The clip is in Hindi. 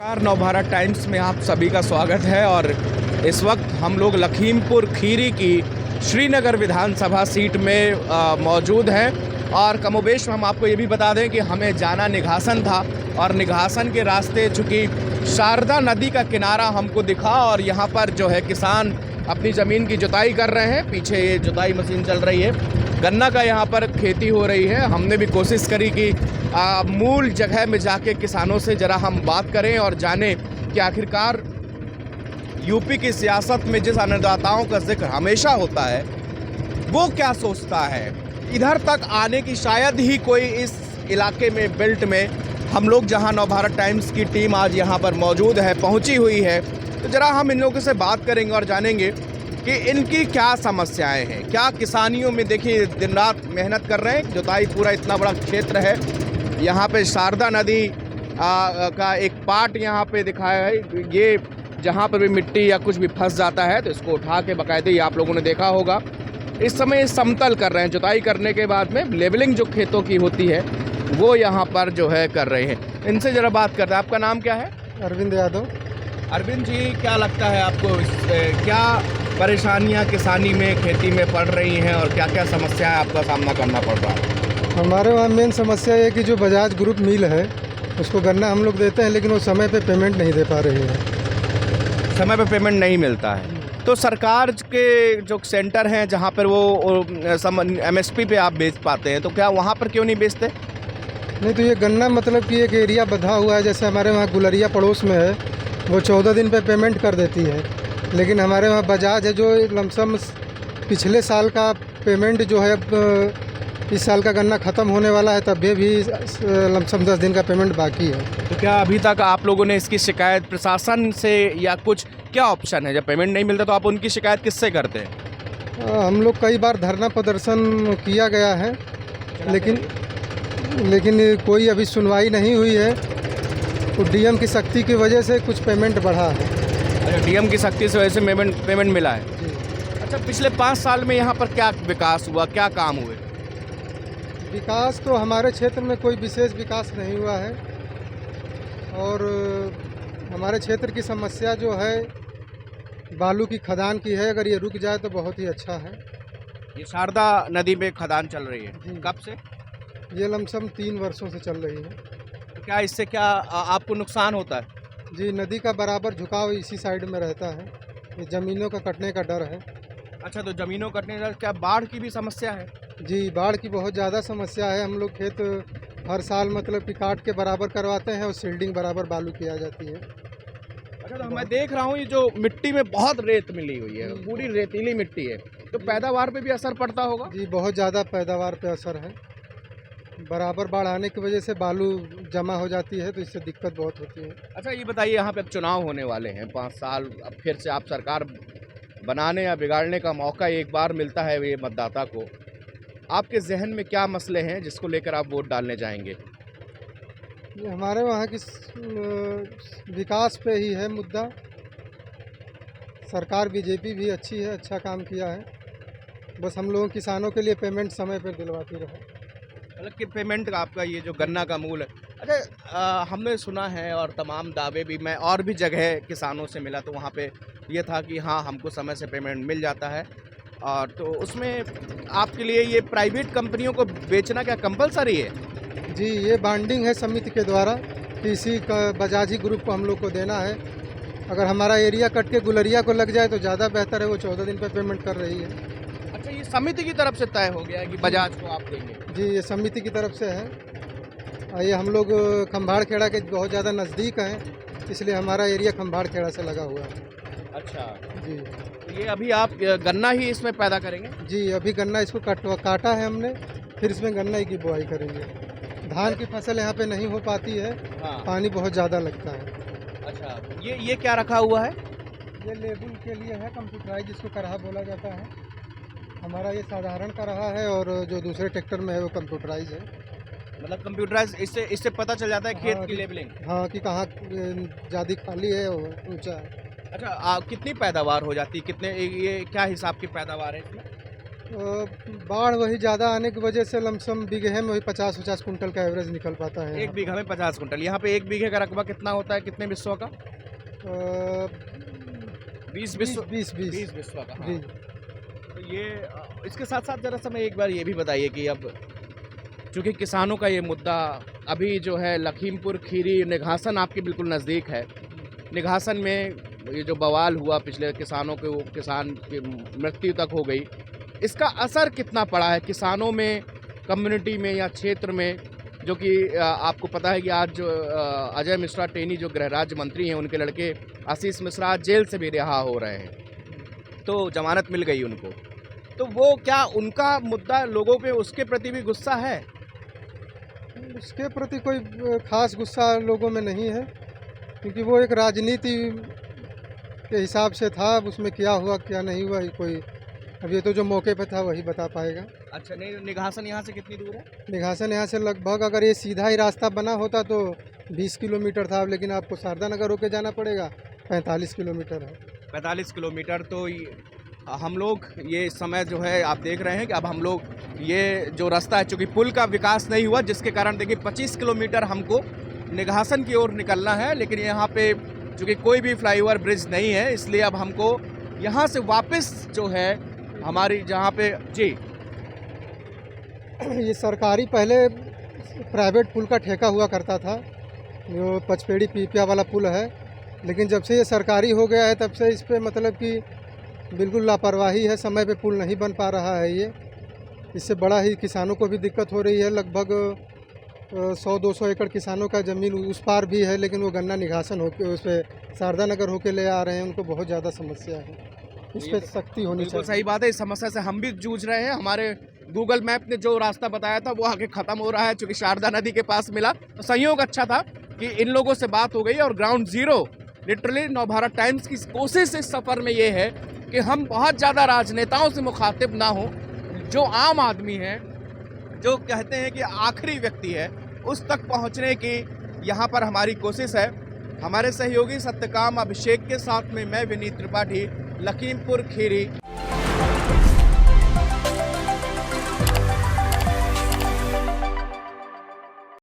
नवभारत टाइम्स में आप सभी का स्वागत है। और इस वक्त हम लोग लखीमपुर खीरी की श्रीनगर विधानसभा सीट में मौजूद हैं। और कमोबेश हम आपको ये भी बता दें कि हमें जाना निघासन था और निघासन के रास्ते चूँकि शारदा नदी का किनारा हमको दिखा और यहाँ पर जो है किसान अपनी ज़मीन की जुताई कर रहे हैं। पीछे ये जुताई मशीन चल रही है, गन्ना का यहाँ पर खेती हो रही है। हमने भी कोशिश करी कि मूल जगह में जाके किसानों से ज़रा हम बात करें और जानें कि आखिरकार यूपी की सियासत में जिस अन्नदाताओं का जिक्र हमेशा होता है वो क्या सोचता है। इधर तक आने की शायद ही कोई इस इलाके में बेल्ट में हम लोग जहां नवभारत टाइम्स की टीम आज यहां पर मौजूद है, पहुंची हुई है, तो ज़रा हम इन लोगों से बात करेंगे और जानेंगे कि इनकी क्या समस्याएं हैं। क्या किसानियों में देखिए दिन रात मेहनत कर रहे हैं, जुताई पूरा इतना बड़ा क्षेत्र है। यहाँ पे शारदा नदी का एक पार्ट यहाँ पे दिखाया है। ये जहाँ पर भी मिट्टी या कुछ भी फंस जाता है तो इसको उठा के बाकायदे आप लोगों ने देखा होगा इस समय समतल कर रहे हैं। जुताई करने के बाद में लेवलिंग जो खेतों की होती है वो यहाँ पर जो है कर रहे हैं। इनसे ज़रा बात करते हैं। आपका नाम क्या है? अरविंद यादव। अरविंद जी, क्या लगता है आपको क्या परेशानियाँ किसानी में खेती में पड़ रही हैं और क्या क्या समस्याएं आपका सामना करना पड़ रहा है? हमारे वहाँ मेन समस्या ये कि जो बजाज ग्रुप मिल है उसको गन्ना हम लोग देते हैं लेकिन वो समय पे पेमेंट नहीं दे पा रही है। समय पे पेमेंट नहीं मिलता है तो सरकार के जो सेंटर हैं जहाँ पर वो MSP पे आप बेच पाते हैं, तो क्या वहाँ पर क्यों नहीं बेचते? नहीं तो ये गन्ना मतलब कि एक एरिया बंधा हुआ है। जैसे हमारे वहाँ गुलरिया पड़ोस में है, वो 14 दिन पे पेमेंट कर देती है, लेकिन हमारे वहाँ बजाज है जो लमसम पिछले साल का पेमेंट जो है इस साल का गन्ना ख़त्म होने वाला है, तब भी लमसम 10 दिन का पेमेंट बाकी है। तो क्या अभी तक आप लोगों ने इसकी शिकायत प्रशासन से या कुछ क्या ऑप्शन है? जब पेमेंट नहीं मिलता तो आप उनकी शिकायत किससे करते हैं? हम लोग कई बार धरना प्रदर्शन किया गया है लेकिन कोई अभी सुनवाई नहीं हुई है। तो डीएम की सख्ती की वजह से कुछ पेमेंट बढ़ा है। अच्छा, डीएम की सख्ती से वजह से पेमेंट मिला है। अच्छा, पिछले 5 साल में यहाँ पर क्या विकास हुआ, क्या काम हुए? विकास तो हमारे क्षेत्र में कोई विशेष विकास नहीं हुआ है और हमारे क्षेत्र की समस्या जो है बालू की खदान की है। अगर ये रुक जाए तो बहुत ही अच्छा है। ये शारदा नदी में खदान चल रही है कब से? ये लमसम 3 वर्षों से चल रही है। तो क्या इससे क्या आपको नुकसान होता है? जी, नदी का बराबर झुकाव इसी साइड में रहता है। ये ज़मीनों का कटने का डर है। अच्छा, तो ज़मीनों कटने का क्या बाढ़ की भी समस्या है? जी, बाढ़ की बहुत ज़्यादा समस्या है। हम लोग खेत हर साल मतलब कि काट के बराबर करवाते हैं और सील्डिंग बराबर बालू किया जाती है। अच्छा, तो मैं देख रहा हूँ ये जो मिट्टी में बहुत रेत मिली हुई है, पूरी रेतीली मिट्टी है, तो पैदावार पे भी असर पड़ता होगा? जी, बहुत ज़्यादा पैदावार पे असर है। बराबर बाढ़ आने की वजह से बालू जमा हो जाती है तो इससे दिक्कत बहुत होती है। अच्छा, ये बताइए, यहाँ पे अब चुनाव होने वाले हैं 5 साल, अब फिर से आप सरकार बनाने या बिगाड़ने का मौका एक बार मिलता है ये मतदाता को। आपके जहन में क्या मसले हैं जिसको लेकर आप वोट डालने जाएंगे? ये हमारे वहाँ की विकास पे ही है मुद्दा। सरकार बीजेपी भी अच्छी है, अच्छा काम किया है, बस हम लोगों किसानों के लिए पेमेंट समय पर दिलवाती रहे। मतलब कि पेमेंट का आपका ये जो गन्ना का मूल है। अच्छा, हमने सुना है और तमाम दावे भी मैं और भी जगह किसानों से मिला तो वहाँ पे ये था कि हाँ, हमको समय से पेमेंट मिल जाता है। और तो उसमें आपके लिए ये प्राइवेट कंपनियों को बेचना क्या कंपलसरी है? जी, ये बाइंडिंग है समिति के द्वारा कि इसी का बजाजी ग्रुप को हम लोग को देना है। अगर हमारा एरिया कट के गुलरिया को लग जाए तो ज़्यादा बेहतर है। वो 14 दिन पे पेमेंट कर रही है। अच्छा, ये समिति की तरफ से तय हो गया है कि बजाज को आप देंगे? जी, ये समिति की तरफ से है। ये हम लोग खम्भाड़ खेड़ा के बहुत ज़्यादा नज़दीक हैं, इसलिए हमारा एरिया खम्भाड़ खेड़ा से लगा हुआ है। अच्छा जी, तो ये अभी आप गन्ना ही इसमें पैदा करेंगे? जी, अभी गन्ना इसको काटा है हमने, फिर इसमें गन्ना की बुआई करेंगे। धान की फसल यहाँ पे नहीं हो पाती है। हाँ। पानी बहुत ज़्यादा लगता है। अच्छा, ये क्या रखा हुआ है? ये लेबल के लिए है, कंप्यूटराइज जिसको करहा बोला जाता है। हमारा ये साधारण का रहा है और जो दूसरे ट्रैक्टर में है वो कंप्यूटराइज है। मतलब कंप्यूटराइज, इससे पता चल जाता है खेत हाँ, की लेबलिंग? हाँ, कि कहाँ ज़्यादा खाली है और ऊंचा है। अच्छा, कितनी पैदावार हो जाती है? कितने ये क्या हिसाब की पैदावार है इसमें? बाढ़ वही ज़्यादा आने की वजह से लमसम बीघे में वही 50-50 कुंटल का एवरेज निकल पाता है। एक बीघा में 50 कुंटल। यहाँ पे एक बीघे का रकबा कितना होता है, कितने बिस्सों का? 20 बिस्सों। 20 20 बिस्सों का, जी। हाँ। तो ये इसके साथ साथ जरा सा मैं एक बार ये भी बताइए कि अब चूँकि किसानों का ये मुद्दा अभी जो है लखीमपुर खीरी निघासन आपके बिल्कुल नज़दीक है। निघासन में ये जो बवाल हुआ पिछले किसानों के, वो किसान की मृत्यु तक हो गई, इसका असर कितना पड़ा है किसानों में, कम्युनिटी में या क्षेत्र में? जो कि आपको पता है कि आज जो अजय मिश्रा टेनी जो गृह राज्य मंत्री हैं, उनके लड़के आशीष मिश्रा आज जेल से भी रिहा हो रहे हैं, तो जमानत मिल गई उनको। तो वो क्या उनका मुद्दा लोगों पे उसके प्रति भी गुस्सा है? उसके प्रति कोई खास गुस्सा लोगों में नहीं है, क्योंकि वो एक राजनीति के हिसाब से था। अब उसमें क्या हुआ क्या नहीं हुआ कोई, अब ये तो जो मौके पे था वही बता पाएगा। अच्छा, नहीं, निघासन यहाँ से कितनी दूर है? निघासन यहाँ से लगभग, अगर ये सीधा ही रास्ता बना होता तो 20 किलोमीटर था, लेकिन आपको शारदा नगर होके जाना पड़ेगा, 45 किलोमीटर है। 45 किलोमीटर। तो हम लोग ये इस समय जो है आप देख रहे हैं कि अब हम लोग ये जो रास्ता है, चूँकि पुल का विकास नहीं हुआ, जिसके कारण देखिए 25 किलोमीटर हमको निघासन की ओर निकलना है, लेकिन यहाँ पे चूँकि कोई भी फ्लाईओवर ब्रिज नहीं है, इसलिए अब हमको यहाँ से वापस जो है हमारी जहाँ पे जी ये सरकारी पहले प्राइवेट पुल का ठेका हुआ करता था, जो पचपेड़ी पीपिया वाला पुल है, लेकिन जब से ये सरकारी हो गया है तब से इस पे मतलब कि बिल्कुल लापरवाही है, समय पे पुल नहीं बन पा रहा है। ये इससे बड़ा ही किसानों को भी दिक्कत हो रही है। लगभग 100-200 एकड़ किसानों का ज़मीन उस पार भी है, लेकिन वो गन्ना निघासन होकर उस पर शारदा नगर होके ले आ रहे हैं, उनको बहुत ज़्यादा समस्या है। इस पर सख्ती होनी बिल्कुल चाहिए। सही बात है। इस समस्या से हम भी जूझ रहे हैं। हमारे गूगल मैप ने जो रास्ता बताया था वो आगे ख़त्म हो रहा है, चूँकि शारदा नदी के पास मिला। तो संयोग अच्छा था कि इन लोगों से बात हो गई और ground zero literally Navbharat times की कोशिश इस सफ़र में ये है कि हम बहुत ज़्यादा राजनेताओं से मुखातिब ना हो, जो आम आदमी है, जो कहते हैं कि आखिरी व्यक्ति है, उस तक पहुंचने की यहाँ पर हमारी कोशिश है। हमारे सहयोगी सत्यकाम अभिषेक के साथ में मैं विनीत त्रिपाठी, लखीमपुर खीरी।